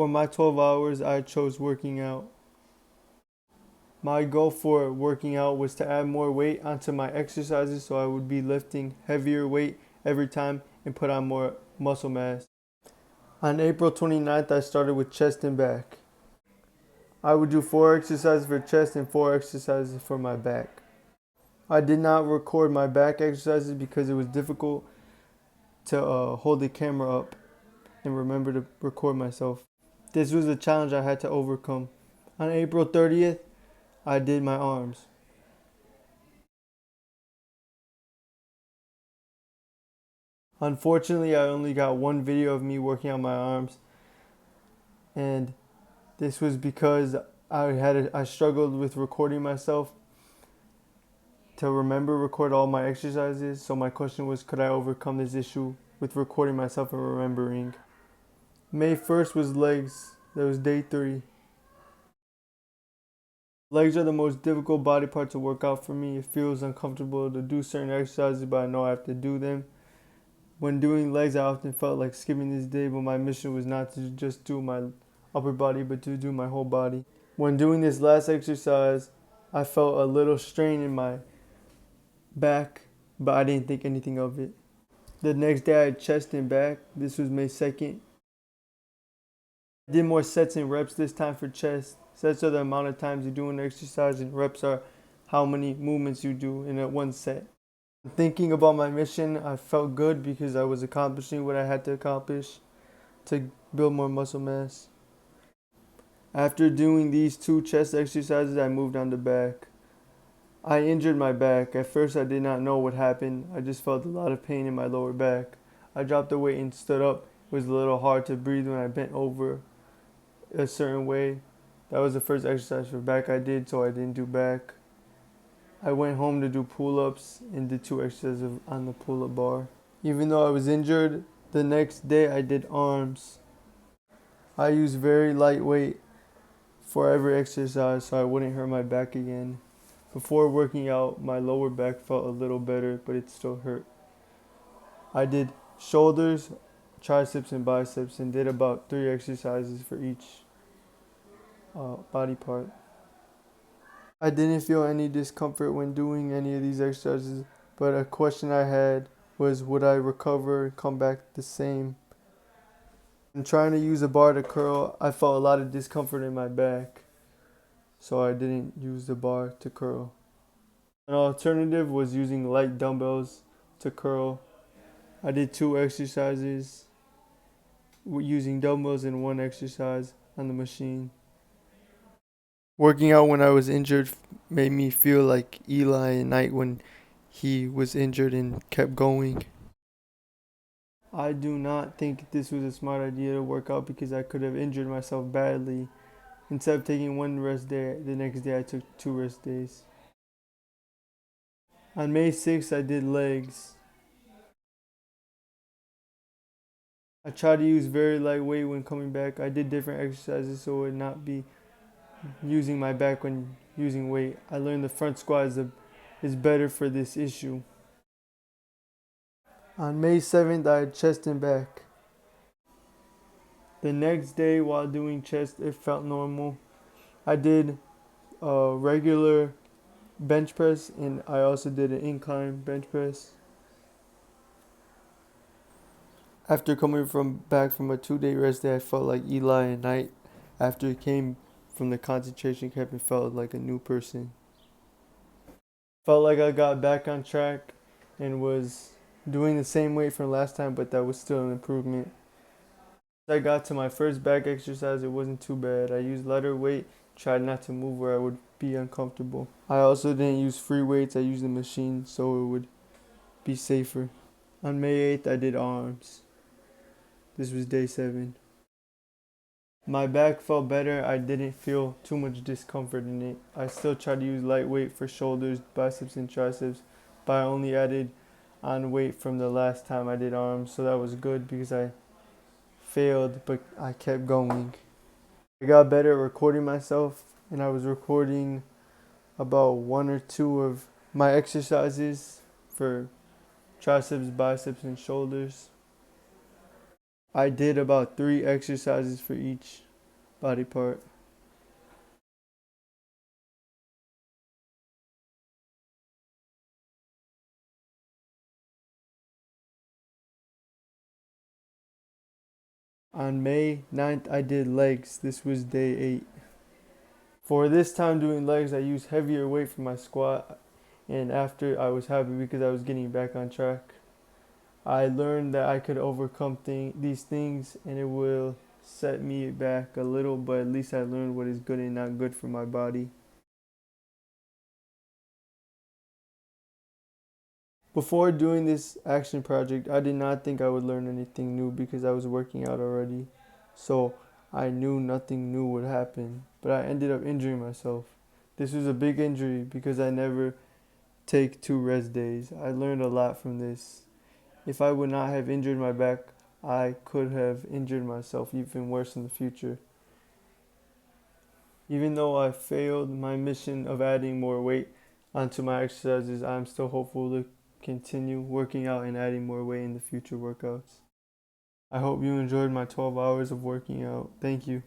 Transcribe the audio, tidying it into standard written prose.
For my 12 hours, I chose working out. My goal for working out was to add more weight onto my exercises so I would be lifting heavier weight every time and put on more muscle mass. On April 29th, I started with chest and back. I would do 4 exercises for chest and 4 exercises for my back. I did not record my back exercises because it was difficult to hold the camera up and remember to record myself. This was a challenge I had to overcome. On April 30th, I did my arms. Unfortunately, I only got one video of me working on my arms, and this was because I struggled with recording myself to record all my exercises. So my question was, could I overcome this issue with recording myself and remembering? May 1st was legs. That was day 3. Legs are the most difficult body part to work out for me. It feels uncomfortable to do certain exercises, but I know I have to do them. When doing legs, I often felt like skipping this day, but my mission was not to just do my upper body, but to do my whole body. When doing this last exercise, I felt a little strain in my back, but I didn't think anything of it. The next day, I had chest and back. This was May 2nd. I did more sets and reps this time for chest. Sets are the amount of times you do an exercise, and reps are how many movements you do in a one set. Thinking about my mission, I felt good because I was accomplishing what I had to accomplish to build more muscle mass. After doing these 2 chest exercises, I moved on to back. I injured my back. At first, I did not know what happened. I just felt a lot of pain in my lower back. I dropped the weight and stood up. It was a little hard to breathe when I bent over a certain way. That was the first exercise for back I did, so I didn't do back. I went home to do pull-ups and did 2 exercises on the pull-up bar. Even though I was injured, the next day I did arms. I used very light weight for every exercise so I wouldn't hurt my back again. Before working out, my lower back felt a little better, but it still hurt. I did shoulders, triceps, and biceps and did about 3 exercises for each body part. I didn't feel any discomfort when doing any of these exercises, but a question I had was, would I recover and come back the same? When trying to use a bar to curl, I felt a lot of discomfort in my back, so I didn't use the bar to curl. An alternative was using light dumbbells to curl. I did 2 exercises using dumbbells and 1 exercise on the machine. Working out when I was injured made me feel like Eli at night when he was injured and kept going. I do not think this was a smart idea to work out because I could have injured myself badly. Instead of taking 1 rest day, the next day I took 2 rest days. On May 6th, I did legs. I tried to use very light weight when coming back. I did different exercises so it would not be using my back when using weight. I learned the front squat is better for this issue. On May 7th, I had chest and back. The next day, while doing chest, it felt normal. I did a regular bench press and I also did an incline bench press. After coming back from a 2-day rest day, I felt like Eli at night. After it came from the concentration camp, it felt like a new person. Felt like I got back on track and was doing the same weight from last time, but that was still an improvement. As I got to my first back exercise, it wasn't too bad. I used lighter weight, tried not to move where I would be uncomfortable. I also didn't use free weights, I used the machine so it would be safer. On May 8th, I did arms. This was day 7. My back felt better. I didn't feel too much discomfort in it. I still tried to use light weight for shoulders, biceps, and triceps, but I only added on weight from the last time I did arms, so that was good because I failed, but I kept going. I got better at recording myself, and I was recording about 1 or 2 of my exercises for triceps, biceps, and shoulders. I did about 3 exercises for each body part. On May 9th, I did legs. This was day 8. For this time doing legs, I used heavier weight for my squat, and after I was happy because I was getting back on track. I learned that I could overcome these things and it will set me back a little, but at least I learned what is good and not good for my body. Before doing this action project, I did not think I would learn anything new because I was working out already. So I knew nothing new would happen, but I ended up injuring myself. This was a big injury because I never take 2 rest days. I learned a lot from this. If I would not have injured my back, I could have injured myself even worse in the future. Even though I failed my mission of adding more weight onto my exercises, I'm still hopeful to continue working out and adding more weight in the future workouts. I hope you enjoyed my 12 hours of working out. Thank you.